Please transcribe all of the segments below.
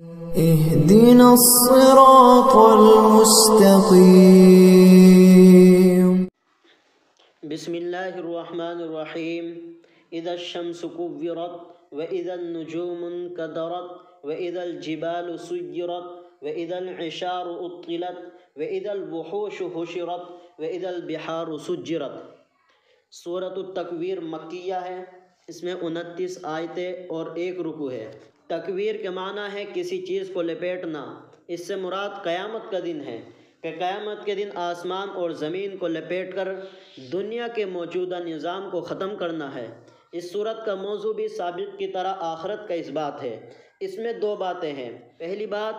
اهدنا الصراط المستقيم. بسم اللہ الرحمن الرحیم. اذا الشمس كورت واذا النجوم انكدرت واذا الجبال سيرت واذا العشار عطلت واذا الوحوش حشرت واذا البحار سجرت. سورۃ التکویر مکیہ ہے. اس میں 29 آیتیں اور 1 رکوع ہے. تکویر کے معنی ہے کسی چیز کو لپیٹنا. اس سے مراد قیامت کا دن ہے کہ قیامت کے دن آسمان اور زمین کو لپیٹ کر دنیا کے موجودہ نظام کو ختم کرنا ہے. اس صورت کا موضوع بھی سابق کی طرح آخرت کا اثبات ہے. اس میں 2 باتیں ہیں. پہلی بات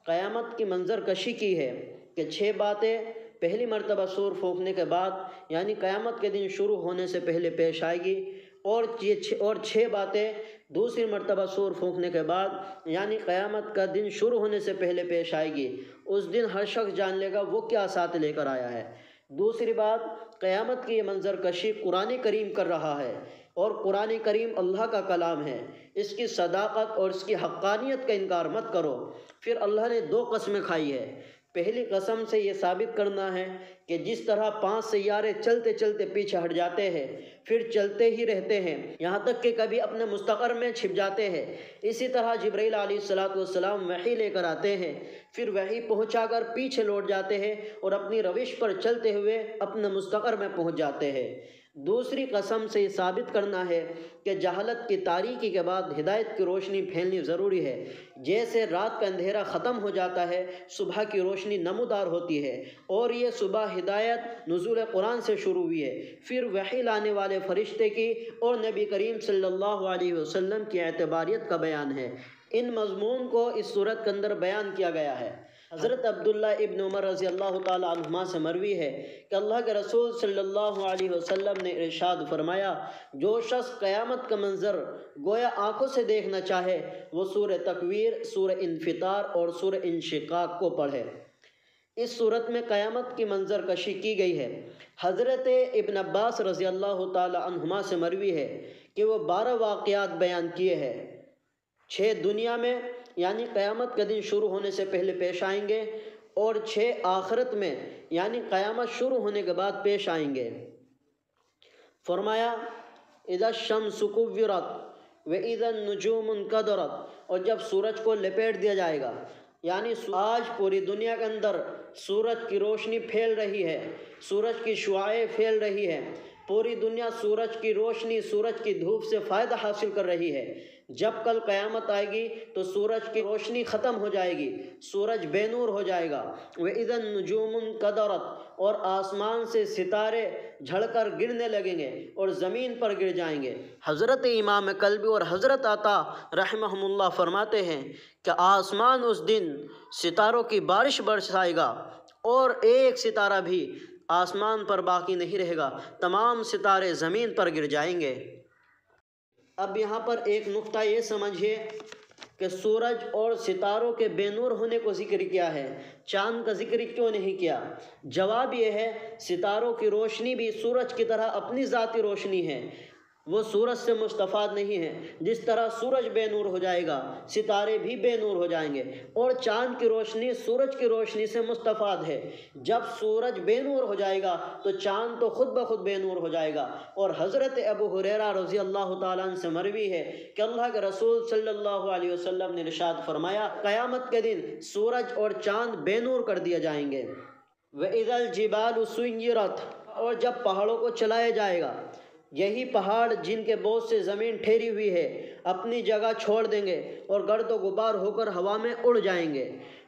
قیامت کی منظر کشی کی ہے کہ 6 باتیں پہلی مرتبہ سور پھونکنے کے بعد یعنی قیامت کے دن شروع ہونے سے پہلے پیش آئے گی، اور 6 باتیں دوسری مرتبہ سور پھونکنے کے بعد یعنی قیامت کا دن شروع ہونے سے پہلے پیش آئے گی. اس دن ہر شخص جان لے گا وہ کیا ساتھ لے کر آیا ہے. دوسری بات قیامت کی یہ منظر کشی قرآن کریم کر رہا ہے، اور قرآن کریم اللہ کا کلام ہے. اس کی صداقت اور اس کی حقانیت کا انکار مت کرو. پھر اللہ نے 2 قسمیں کھائی ہے. پہلی قسم سے یہ ثابت کرنا ہے کہ جس طرح 5 سیارے چلتے چلتے پیچھے ہٹ جاتے ہیں پھر چلتے ہی رہتے ہیں یہاں تک کہ کبھی اپنے مستقر میں چھپ جاتے ہیں، اسی طرح جبرائیل علیہ السلام وحی لے کر آتے ہیں، پھر وحی پہنچا کر پیچھے لوٹ جاتے ہیں اور اپنی روش پر چلتے ہوئے اپنے مستقر میں پہنچ جاتے ہیں. دوسری قسم سے یہ ثابت کرنا ہے کہ جہالت کی تاریکی کے بعد ہدایت کی روشنی پھیلنی ضروری ہے. جیسے رات کا اندھیرا ختم ہو جاتا ہے صبح کی روشنی نمودار ہوتی ہے، اور یہ صبح ہدایت نزول قرآن سے شروع ہوئی ہے، پھر وحی لانے والے فرشتے کی اور نبی کریم صلی اللہ علیہ وسلم کی اعتباریت کا بیان ہے. ان مضمون کو اس صورت کے اندر بیان کیا گیا ہے. حضرت عبداللہ ابن عمر رضی اللہ تعالی عنہما سے مروی ہے کہ اللہ کے رسول صلی اللہ علیہ وسلم نے ارشاد فرمایا، جو شخص قیامت کا منظر گویا آنکھوں سے دیکھنا چاہے وہ سورہ تکویر، سورہ انفطار اور سورہ انشقاق کو پڑھے. اس صورت میں قیامت کی منظر کشی کی گئی ہے. حضرت ابن عباس رضی اللہ تعالی عنہما سے مروی ہے کہ وہ 12 واقعات بیان کیے ہیں. 6 دنیا میں یعنی قیامت کا دن شروع ہونے سے پہلے پیش آئیں گے، اور 6 آخرت میں یعنی قیامت شروع ہونے کے بعد پیش آئیں گے. فرمایا اذا الشمس كورت واذا النجوم انكدرت، اور جب سورج کو لپیٹ دیا جائے گا یعنی آج پوری دنیا کے اندر سورج کی روشنی پھیل رہی ہے، سورج کی شعاعیں پھیل رہی ہے، پوری دنیا سورج کی روشنی، سورج کی دھوپ سے فائدہ حاصل کر رہی ہے. جب کل قیامت آئے گی تو سورج کی روشنی ختم ہو جائے گی، سورج بے نور ہو جائے گا. وَإِذَا النُّجُومُ انْكَدَرَتْ، اور آسمان سے ستارے جھڑ کر گرنے لگیں گے اور زمین پر گر جائیں گے. حضرت امام کلبی اور حضرت عطا رحمہم اللہ فرماتے ہیں کہ آسمان اس دن ستاروں کی بارش برسائے گا اور ایک ستارہ بھی آسمان پر باقی نہیں رہے گا، تمام ستارے زمین پر گر جائیں گے. اب یہاں پر ایک نقطہ یہ سمجھیے کہ سورج اور ستاروں کے بے نور ہونے کو ذکر کیا ہے، چاند کا ذکر کیوں نہیں کیا؟ جواب یہ ہے ستاروں کی روشنی بھی سورج کی طرح اپنی ذاتی روشنی ہے، وہ سورج سے مستفاد نہیں ہے. جس طرح سورج بے نور ہو جائے گا ستارے بھی بے نور ہو جائیں گے، اور چاند کی روشنی سورج کی روشنی سے مستفاد ہے. جب سورج بے نور ہو جائے گا تو چاند تو خود بخود بے نور ہو جائے گا. اور حضرت ابو ہریرہ رضی اللہ تعالیٰ عنہ سے مروی ہے کہ اللہ کے رسول صلی اللہ علیہ وسلم نے ارشاد فرمایا، قیامت کے دن سورج اور چاند بے نور کر دیے جائیں گے. وَإِذَا الْجِبَالُ سُيِّرَتْ، اور جب پہاڑوں کو چلایا جائے گا، یہی پہاڑ جن کے بوجھ سے زمین ٹھہری ہوئی ہے اپنی جگہ چھوڑ دیں گے اور گرد و غبار ہو کر ہوا میں اڑ جائیں گے.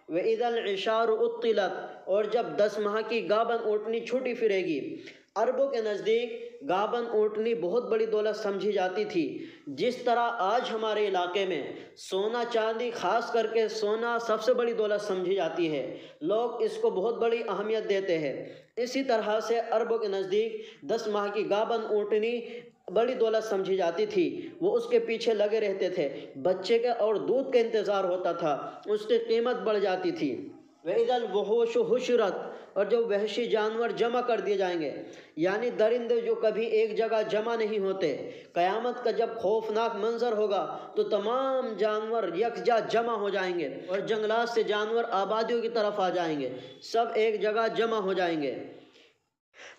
وَإِذَا الْعِشَارُ عُطِّلَتْ، اور جب 10 ماہ کی گابن اونٹنی چھوٹی پھرے گی. عربوں کے نزدیک گابن اونٹنی بہت بڑی دولت سمجھی جاتی تھی. جس طرح آج ہمارے علاقے میں سونا چاندی، خاص کر کے سونا سب سے بڑی دولت سمجھی جاتی ہے، لوگ اس کو بہت بڑی اہمیت دیتے ہیں، اسی طرح سے عربوں کے نزدیک 10 ماہ کی گابن اونٹنی بڑی دولت سمجھی جاتی تھی. وہ اس کے پیچھے لگے رہتے تھے، بچے کے اور دودھ کا انتظار ہوتا تھا، اس کی قیمت بڑھ جاتی تھی. وَإِذَا الْوُحُوشُ حُشِرَتْ، اور جب وحشی جانور جمع کر دیے جائیں گے، یعنی درندے جو کبھی ایک جگہ جمع نہیں ہوتے، قیامت کا جب خوفناک منظر ہوگا تو تمام جانور یکجا جمع ہو جائیں گے، اور جنگلات سے جانور آبادیوں کی طرف آ جائیں گے، سب ایک جگہ جمع ہو جائیں گے۔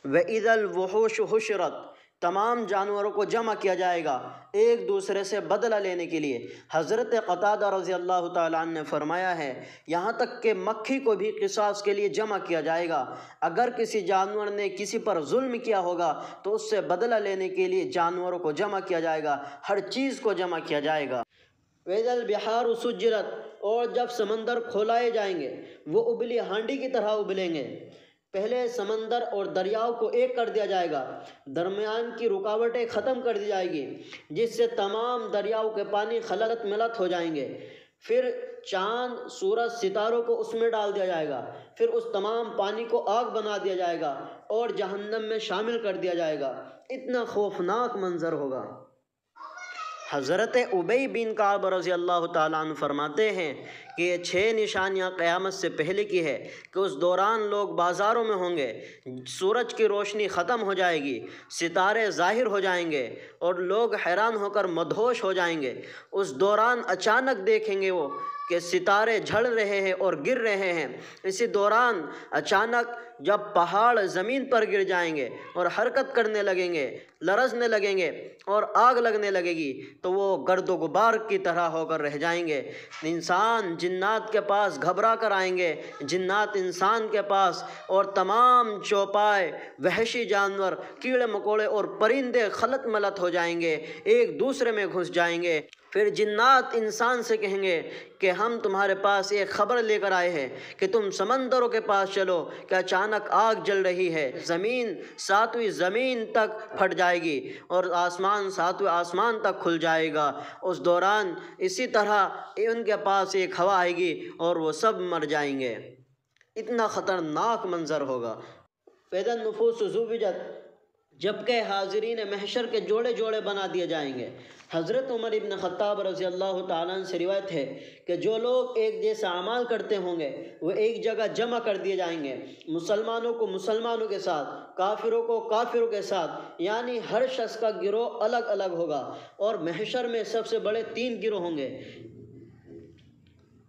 وَإِذَا الْوُحُوشُ حُشِرَتْ، تمام جانوروں کو جمع کیا جائے گا ایک دوسرے سے بدلہ لینے کے لیے۔ حضرت قتادہ رضی اللہ تعالیٰ عنہ نے فرمایا ہے، یہاں تک کہ مکھی کو بھی قصاص کے لیے جمع کیا جائے گا۔ اگر کسی جانور نے کسی پر ظلم کیا ہوگا تو اس سے بدلہ لینے کے لیے جانوروں کو جمع کیا جائے گا، ہر چیز کو جمع کیا جائے گا۔ وَإِذَا الْبِحَارُ سُجِّرَتْ، اور جب سمندر کھولائے جائیں گے، وہ ابلی ہانڈی کی طرح ابلیں گے۔ پہلے سمندر اور دریاؤں کو ایک کر دیا جائے گا، درمیان کی رکاوٹیں ختم کر دی جائے گی، جس سے تمام دریاؤں کے پانی خلط ملت ہو جائیں گے۔ پھر چاند، سورج، ستاروں کو اس میں ڈال دیا جائے گا، پھر اس تمام پانی کو آگ بنا دیا جائے گا اور جہنم میں شامل کر دیا جائے گا۔ اتنا خوفناک منظر ہوگا۔ حضرت ابی بن کعب رضی اللہ تعالیٰ عنہ فرماتے ہیں کہ یہ 6 نشانیاں قیامت سے پہلے کی ہے کہ اس دوران لوگ بازاروں میں ہوں گے، سورج کی روشنی ختم ہو جائے گی، ستارے ظاہر ہو جائیں گے اور لوگ حیران ہو کر مدہوش ہو جائیں گے۔ اس دوران اچانک دیکھیں گے وہ کہ ستارے جھڑ رہے ہیں اور گر رہے ہیں۔ اسی دوران اچانک جب پہاڑ زمین پر گر جائیں گے اور حرکت کرنے لگیں گے، لرزنے لگیں گے اور آگ لگنے لگے گی تو وہ گرد و غبار کی طرح ہو کر رہ جائیں گے۔ انسان جنات کے پاس گھبرا کر آئیں گے، جنات انسان کے پاس، اور تمام چوپائے، وحشی جانور، کیڑے مکوڑے اور پرندے خلط ملت ہو جائیں گے، ایک دوسرے میں گھس جائیں گے۔ پھر جنات انسان سے کہیں گے کہ ہم تمہارے پاس ایک خبر لے کر آئے ہیں کہ تم سمندروں کے پاس چلو کہ اچانک آگ جل رہی ہے، زمین 7ویں زمین تک پھٹ جائے گی اور آسمان 7ویں آسمان تک کھل جائے گا۔ اس دوران اسی طرح ان کے پاس ایک ہوا آئے گی اور وہ سب مر جائیں گے۔ اتنا خطرناک منظر ہوگا۔ فَإِذَا النُّفُوسُ زُوِّجَتْ، جبکہ حاضرین محشر کے جوڑے جوڑے بنا دیے جائیں گے۔ حضرت عمر ابن خطاب رضی اللہ تعالیٰ عنہ سے روایت ہے کہ جو لوگ ایک جیسا اعمال کرتے ہوں گے وہ ایک جگہ جمع کر دیے جائیں گے، مسلمانوں کو مسلمانوں کے ساتھ، کافروں کو کافروں کے ساتھ، یعنی ہر شخص کا گروہ الگ الگ ہوگا، اور محشر میں سب سے بڑے 3 گروہ ہوں گے۔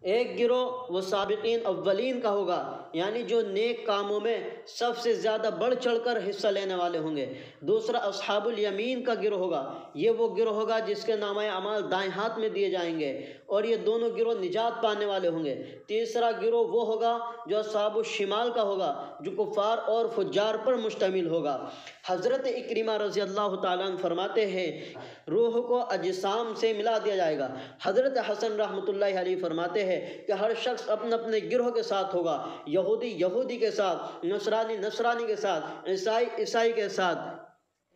ایک گروہ وہ سابقین اولین کا ہوگا، یعنی جو نیک کاموں میں سب سے زیادہ بڑھ چڑھ کر حصہ لینے والے ہوں گے۔ دوسرا اصحاب الیمین کا گروہ ہوگا، یہ وہ گروہ ہوگا جس کے نامہ اعمال دائیں ہاتھ میں دیے جائیں گے، اور یہ دونوں گروہ نجات پانے والے ہوں گے۔ تیسرا گروہ وہ ہوگا جو اصحاب الشمال کا ہوگا، جو کفار اور فجار پر مشتمل ہوگا۔ حضرت اکرمہ رضی اللہ تعالیٰ عنہ فرماتے ہیں روح کو اجسام سے ملا دیا جائے گا۔ حضرت حسن رحمۃ اللہ علیہ فرماتے ہیں کہ ہر شخص اپنے اپنے گروہ کے ساتھ ہوگا، یہودی یہودی کے ساتھ، نصرانی نصرانی کے ساتھ، عیسائی عیسائی کے ساتھ۔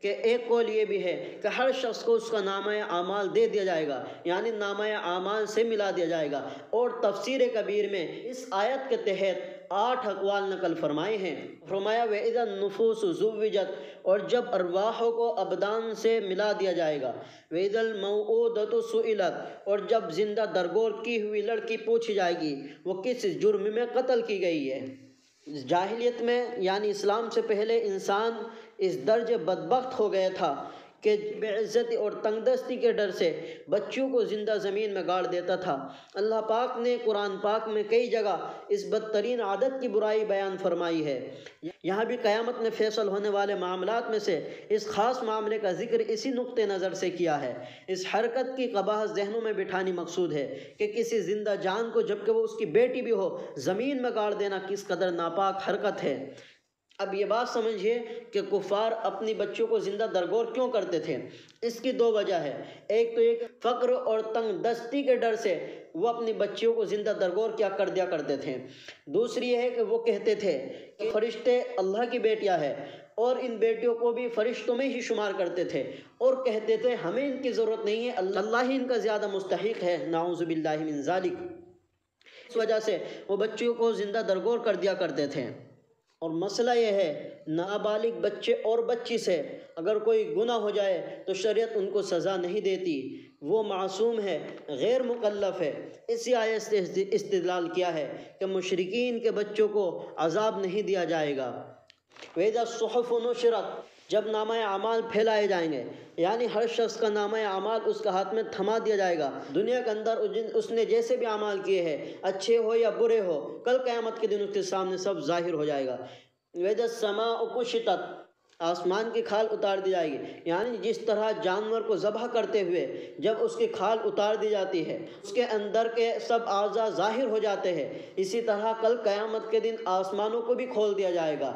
کہ ایک قول یہ بھی ہے کہ ہر شخص کو اس کا نامہ اعمال دے دیا جائے گا، یعنی نامہ اعمال سے ملا دیا جائے گا۔ اور تفسیر کبیر میں اس آیت کے تحت 8 اقوال نقل فرمائے ہیں۔ فرمایا وَإِذَا النُّفُوسُ زُوِّجَتْ، اور جب ارواحوں کو ابدان سے ملا دیا جائے گا۔ وَإِذَا الْمَوْءُودَةُ سُئِلَتْ، اور جب زندہ درگور کی ہوئی لڑکی پوچھی جائے گی وہ کس جرم میں قتل کی گئی ہے۔ جاہلیت میں یعنی اسلام سے پہلے انسان اس درجے بدبخت ہو گیا تھا کہ بے عزتی اور تنگ دستی کے ڈر سے بچوں کو زندہ زمین میں گاڑ دیتا تھا۔ اللہ پاک نے قرآن پاک میں کئی جگہ اس بدترین عادت کی برائی بیان فرمائی ہے۔ یہاں بھی قیامت میں فیصل ہونے والے معاملات میں سے اس خاص معاملے کا ذکر اسی نقطۂ نظر سے کیا ہے۔ اس حرکت کی قباحت ذہنوں میں بٹھانی مقصود ہے کہ کسی زندہ جان کو جبکہ وہ اس کی بیٹی بھی ہو زمین میں گاڑ دینا کس قدر ناپاک حرکت ہے۔ اب یہ بات سمجھیے کہ کفار اپنی بچوں کو زندہ درگور کیوں کرتے تھے۔ اس کی 2 وجہ ہے۔ ایک تو یہ کہ فقر اور تنگ دستی کے ڈر سے وہ اپنی بچیوں کو زندہ درگور کیا کر دیا کرتے تھے۔ دوسری یہ ہے کہ وہ کہتے تھے کہ فرشتے اللہ کی بیٹیاں ہیں، اور ان بیٹیوں کو بھی فرشتوں میں ہی شمار کرتے تھے، اور کہتے تھے ہمیں ان کی ضرورت نہیں ہے، اللہ ہی ان کا زیادہ مستحق ہے، نعوذ باللہ من ذالک۔ اس وجہ سے وہ بچیوں کو زندہ درگور کر دیا کرتے تھے۔ اور مسئلہ یہ ہے نابالغ بچے اور بچی سے اگر کوئی گناہ ہو جائے تو شریعت ان کو سزا نہیں دیتی، وہ معصوم ہے، غیر مکلف ہے۔ اسی آیت سے استدلال کیا ہے کہ مشرکین کے بچوں کو عذاب نہیں دیا جائے گا۔ وَإِذَا الصُّحُفُ نُشِرَتْ، جب نامہ اعمال پھیلائے جائیں گے، یعنی ہر شخص کا نامہ اعمال اس کا ہاتھ میں تھما دیا جائے گا۔ دنیا کے اندر اس نے جیسے بھی اعمال کیے ہیں، اچھے ہو یا برے ہو، کل قیامت کے دن اس کے سامنے سب ظاہر ہو جائے گا۔ وَإِذَا السَّمَاءُ كُشِطَتْ، آسمان کی کھال اتار دی جائے گی، یعنی جس طرح جانور کو ذبح کرتے ہوئے جب اس کی کھال اتار دی جاتی ہے اس کے اندر کے سب اعضاء ظاہر ہو جاتے ہیں، اسی طرح کل قیامت کے دن آسمانوں کو بھی کھول دیا جائے گا۔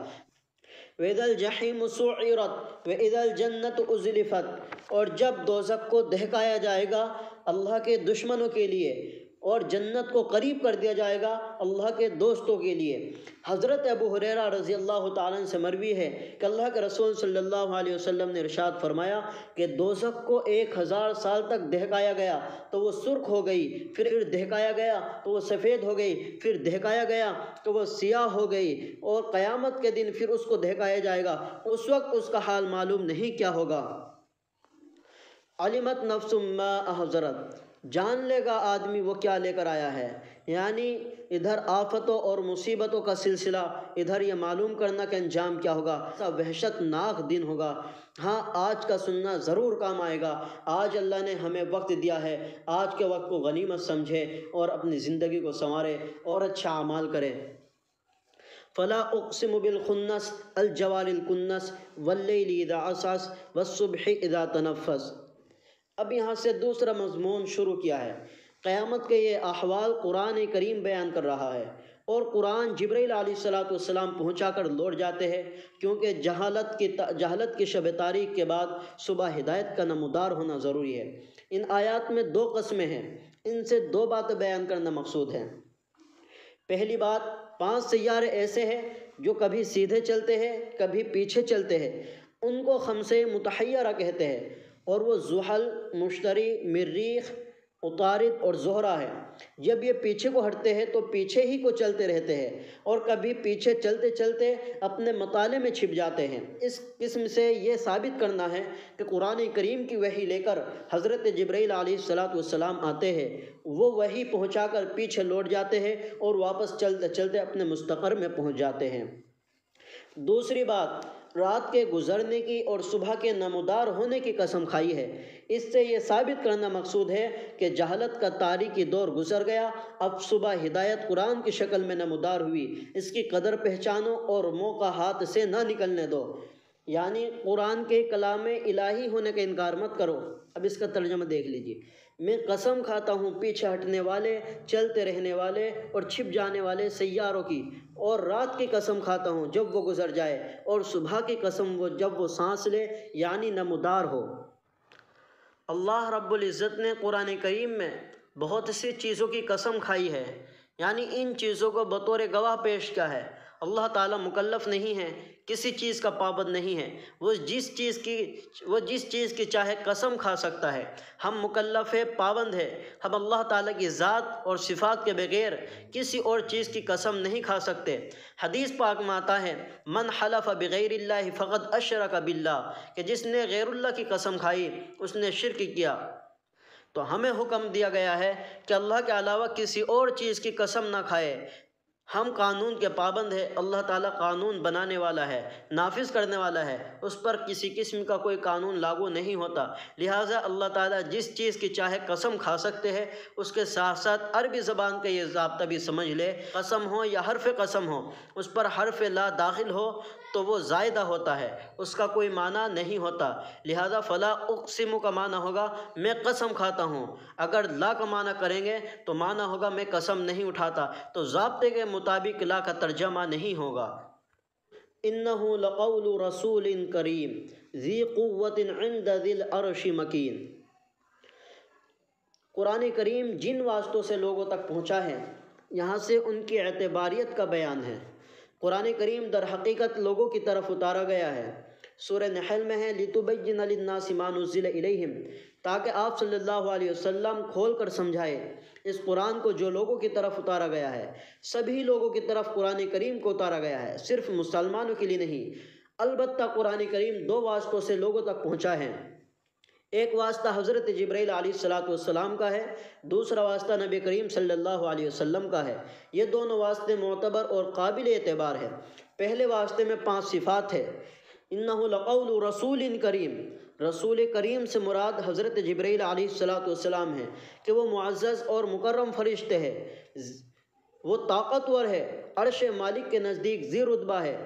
وَإِذَا الْجَحِيمُ سُعِّرَتْ وَإِذَا الْجَنَّةُ أُزْلِفَتْ، اور جب دوزخ کو دہکایا جائے گا اللہ کے دشمنوں کے لیے اور جنت کو قریب کر دیا جائے گا اللہ کے دوستوں کے لیے۔ حضرت ابو ہریرہ رضی اللہ تعالیٰ عنہ سے مروی ہے کہ اللہ کے رسول صلی اللہ علیہ وسلم نے ارشاد فرمایا کہ دوزخ کو 1000 سال تک دہکایا گیا تو وہ سرخ ہو گئی، پھر دہکایا گیا تو وہ سفید ہو گئی، پھر دہکایا گیا تو وہ سیاہ ہو گئی، اور قیامت کے دن پھر اس کو دہکایا جائے گا، اس وقت اس کا حال معلوم نہیں کیا ہوگا۔ علمت نفس ما احضرت، جان لے گا آدمی وہ کیا لے کر آیا ہے، یعنی ادھر آفتوں اور مصیبتوں کا سلسلہ، ادھر یہ معلوم کرنا کہ انجام کیا ہوگا۔ وحشت ناک دن ہوگا۔ ہاں آج کا سننا ضرور کام آئے گا۔ آج اللہ نے ہمیں وقت دیا ہے، آج کے وقت کو غنیمت سمجھے اور اپنی زندگی کو سنوارے اور اچھا اعمال کرے۔ فلا اقسم بالخنس الجوار الکنس واللیل اذا عسعس والصبح اذا تنفس۔ اب یہاں سے دوسرا مضمون شروع کیا ہے۔ قیامت کے یہ احوال قرآن کریم بیان کر رہا ہے، اور قرآن جبرائیل علیہ السلام پہنچا کر لوٹ جاتے ہیں، کیونکہ جہالت کی شب تاریک کے بعد صبح ہدایت کا نمودار ہونا ضروری ہے۔ ان آیات میں 2 قسمیں ہیں، ان سے 2 باتیں بیان کرنا مقصود ہے۔ پہلی بات، 5 سیارے ایسے ہیں جو کبھی سیدھے چلتے ہیں کبھی پیچھے چلتے ہیں، ان کو خمسہ متحیرہ کہتے ہیں، اور وہ زحل، مشتری، مریخ، عطارد اور زہرہ ہے۔ جب یہ پیچھے کو ہٹتے ہیں تو پیچھے ہی کو چلتے رہتے ہیں، اور کبھی پیچھے چلتے چلتے اپنے مطالعے میں چھپ جاتے ہیں۔ اس قسم سے یہ ثابت کرنا ہے کہ قرآن کریم کی وحی لے کر حضرت جبرائیل علیہ السلام آتے ہیں، وہ وحی پہنچا کر پیچھے لوٹ جاتے ہیں اور واپس چلتے چلتے اپنے مستقر میں پہنچ جاتے ہیں۔ دوسری بات، رات کے گزرنے کی اور صبح کے نمودار ہونے کی قسم کھائی ہے۔ اس سے یہ ثابت کرنا مقصود ہے کہ جہالت کا تاریکی دور گزر گیا، اب صبح ہدایت قرآن کی شکل میں نمودار ہوئی، اس کی قدر پہچانو اور موقع ہاتھ سے نہ نکلنے دو، یعنی قرآن کے کلام الہی ہونے کا انکار مت کرو۔ اب اس کا ترجمہ دیکھ لیجیے۔ میں قسم کھاتا ہوں پیچھے ہٹنے والے، چلتے رہنے والے اور چھپ جانے والے سیاروں کی، اور رات کی قسم کھاتا ہوں جب وہ گزر جائے، اور صبح کی قسم جب وہ سانس لے، یعنی نمودار ہو۔ اللہ رب العزت نے قرآن کریم میں بہت سی چیزوں کی قسم کھائی ہے، یعنی ان چیزوں کو بطور گواہ پیش کیا ہے۔ اللہ تعالیٰ مکلف نہیں ہے، کسی چیز کا پابند نہیں ہے، وہ جس چیز کی چاہے قسم کھا سکتا ہے۔ ہم مکلف ہے، پابند ہے، ہم اللہ تعالیٰ کی ذات اور صفات کے بغیر کسی اور چیز کی قسم نہیں کھا سکتے۔ حدیث پاک میں آتا ہے، من حلف بغیر اللہ فقد اشرک باللہ، کہ جس نے غیر اللہ کی قسم کھائی اس نے شرک کیا۔ تو ہمیں حکم دیا گیا ہے کہ اللہ کے علاوہ کسی اور چیز کی قسم نہ کھائے۔ ہم قانون کے پابند ہیں، اللہ تعالیٰ قانون بنانے والا ہے، نافذ کرنے والا ہے، اس پر کسی قسم کا کوئی قانون لاگو نہیں ہوتا، لہٰذا اللہ تعالیٰ جس چیز کی چاہے قسم کھا سکتے ہیں۔ اس کے ساتھ ساتھ عربی زبان کا یہ ضابطہ بھی سمجھ لے، قسم ہو یا حرف قسم ہو، اس پر حرف لا داخل ہو تو وہ زائدہ ہوتا ہے، اس کا کوئی معنی نہیں ہوتا، لہٰذا فلا اقسم کا معنی ہوگا میں قسم کھاتا ہوں۔ اگر لا کا معنی کریں گے تو معنی ہوگا میں قسم نہیں اٹھاتا، تو ضابطے کے مطابق لا کا ترجمہ نہیں ہوگا۔ انہ لقول رسول کریم ذی قوت عند ذی العرش مکین۔ قرآن کریم جن واسطوں سے لوگوں تک پہنچا ہے، یہاں سے ان کی اعتباریت کا بیان ہے۔ قرآن کریم در حقیقت لوگوں کی طرف اتارا گیا ہے۔ سورہ نحل میں ہے لِتُبَيِّنَ لِلنَّاسِ مَا نُزِّلَ إِلَيْهِمْ، تاکہ آپ صلی اللہ علیہ وسلم کھول کر سمجھائے اس قرآن کو جو لوگوں کی طرف اتارا گیا ہے، سبھی لوگوں کی طرف قرآن کریم کو اتارا گیا ہے، صرف مسلمانوں کے لیے نہیں۔ البتہ قرآن کریم دو واسطوں سے لوگوں تک پہنچا ہے، ایک واسطہ حضرت جبرائیل علیہ السلام کا ہے، دوسرا واسطہ نبی کریم صلی اللہ علیہ وسلم کا ہے۔ یہ دونوں واسطے معتبر اور قابل اعتبار ہے۔ پہلے واسطے میں 5 صفات ہے۔ انہ لقول رسول کریم، رسول کریم سے مراد حضرت جبرائیل علیہ السلام ہے کہ وہ معزز اور مکرم فرشتے ہے، وہ طاقتور ہے، عرش مالک کے نزدیک ذی رتبہ ہے،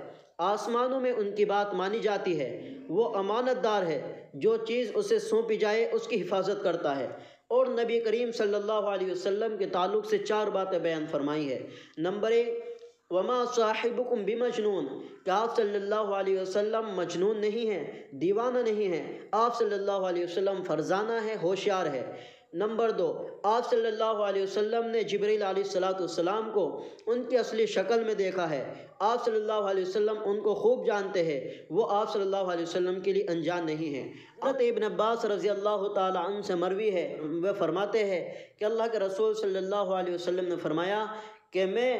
آسمانوں میں ان کی بات مانی جاتی ہے، وہ امانت دار ہے، جو چیز اسے سونپی جائے اس کی حفاظت کرتا ہے۔ اور نبی کریم صلی اللہ علیہ وسلم کے تعلق سے 4 باتیں بیان فرمائی ہے۔ نمبر 1، وما صاحبکم بمجنون، کہ آپ صلی اللہ علیہ وسلم مجنون نہیں ہیں، دیوانہ نہیں ہیں، آپ صلی اللہ علیہ وسلم فرزانہ ہے، ہوشیار ہے۔ نمبر 2، آپ صلی اللہ علیہ وسلم نے جبرائیل علیہ السلام کو ان کی اصلی شکل میں دیکھا ہے، آپ صلی اللہ علیہ وسلم ان کو خوب جانتے ہیں، وہ آپ صلی اللہ علیہ وسلم کے لیے انجان نہیں ہیں۔ حضرت ابن عباس رضی اللہ تعالی عنہ سے مروی ہے، وہ فرماتے ہیں کہ اللہ کے رسول صلی اللہ علیہ وسلم نے فرمایا کہ میں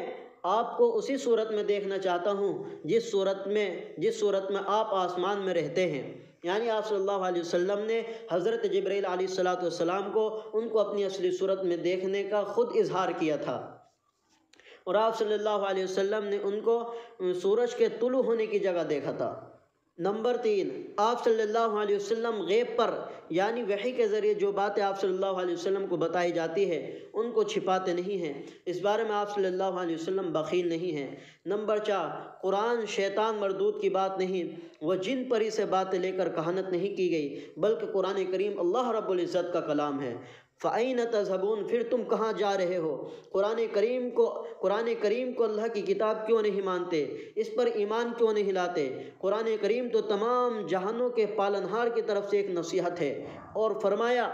آپ کو اسی صورت میں دیکھنا چاہتا ہوں جس صورت میں آپ آسمان میں رہتے ہیں، یعنی آپ صلی اللہ علیہ وسلم نے حضرت جبرائیل علیہ السلام کو ان کو اپنی اصلی صورت میں دیکھنے کا خود اظہار کیا تھا، اور آپ صلی اللہ علیہ وسلم نے ان کو سورج کے طلوع ہونے کی جگہ دیکھا تھا۔ نمبر 3، آپ صلی اللہ علیہ وسلم غیب پر یعنی وحی کے ذریعے جو باتیں آپ صلی اللہ علیہ وسلم کو بتائی جاتی ہے ان کو چھپاتے نہیں ہیں، اس بارے میں آپ صلی اللہ علیہ وسلم بخیل نہیں ہیں۔ نمبر 4، قرآن شیطان مردود کی بات نہیں، وہ جن پری سے باتیں لے کر کہانت نہیں کی گئی، بلکہ قرآن کریم اللہ رب العزت کا کلام ہے۔ فَأَيْنَ تَذْهَبُونَ، پھر تم کہاں جا رہے ہو؟ قرآن کریم کو اللہ کی کتاب کیوں نہیں مانتے؟ اس پر ایمان کیوں نہیں لاتے؟ قرآن کریم تو تمام جہانوں کے پالنہار کی طرف سے ایک نصیحت ہے، اور فرمایا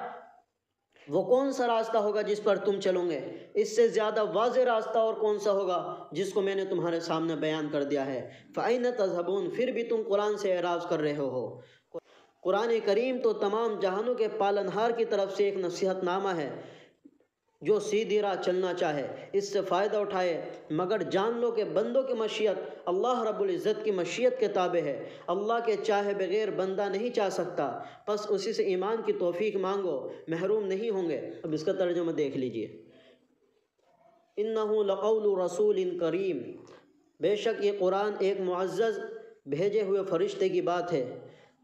وہ کون سا راستہ ہوگا جس پر تم چلو گے؟ اس سے زیادہ واضح راستہ اور کون سا ہوگا جس کو میں نے تمہارے سامنے بیان کر دیا ہے۔ فَأَيْنَ تَذْهَبُونَ، پھر بھی تم قرآن سے اعراض کر رہے ہو۔ قرآن کریم تو تمام جہانوں کے پالنہار کی طرف سے ایک نصیحت نامہ ہے، جو سیدھی راہ چلنا چاہے اس سے فائدہ اٹھائے، مگر جان لو کہ بندوں کی مشیت اللہ رب العزت کی مشیت کے تابع ہے، اللہ کے چاہے بغیر بندہ نہیں چاہ سکتا، پس اسی سے ایمان کی توفیق مانگو، محروم نہیں ہوں گے۔ اب اس کا ترجمہ دیکھ لیجئے۔ انہ لقول رسول کریم، بے شک یہ قرآن ایک معزز بھیجے ہوئے فرشتے کی بات ہے۔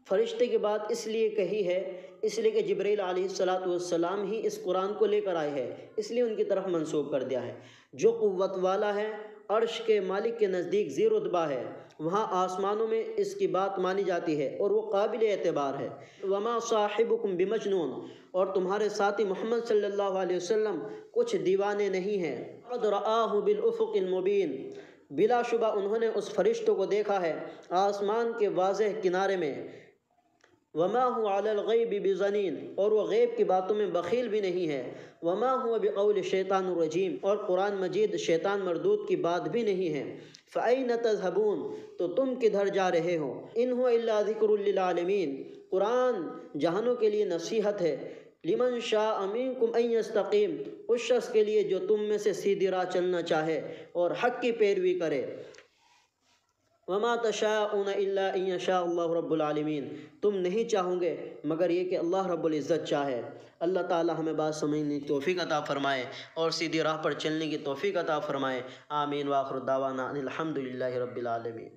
فرشتے کی بات اس لیے کہی ہے، اس لیے کہ جبرائیل علیہ السلام ہی اس قرآن کو لے کر آئے ہیں، اس لیے ان کی طرف منسوب کر دیا ہے۔ جو قوت والا ہے، عرش کے مالک کے نزدیک ذی رتبہ ہے، وہاں آسمانوں میں اس کی بات مانی جاتی ہے اور وہ قابل اعتبار ہے۔ وما صاحبکم بمجنون، اور تمہارے ساتھی محمد صلی اللہ علیہ وسلم کچھ دیوانے نہیں ہیں۔ قد رآہ بالافق المبین، بلا شبہ انہوں نے اس فرشتوں کو دیکھا ہے آسمان کے واضح کنارے میں۔ وما هو علی الغیب بضنین، اور وہ غیب کی باتوں میں بخیل بھی نہیں ہے۔ وما هو بقول شیطان الرجیم، اور قرآن مجید شیطان مردود کی بات بھی نہیں ہے۔ فأین تذهبون، تو تم کدھر جا رہے ہو؟ ان هو الا ذکر للعالمین، قرآن جہانوں کے لیے نصیحت ہے۔ لمن شاء منکم ان یستقیم، اس شخص کے لیے جو تم میں سے سیدھی راہ چلنا چاہے اور حق کی پیروی کرے۔ وما تشاءون الا ان یشاء اللہ رب العالمین، تم نہیں چاہو گے مگر یہ کہ اللہ رب العزت چاہے۔ اللہ تعالی ہمیں بات سمجھنے کی توفیق عطا فرمائے اور سیدھی راہ پر چلنے کی توفیق عطا فرمائے۔ آمین۔ وآخر دعوانا ان الحمد للہ رب العالمین۔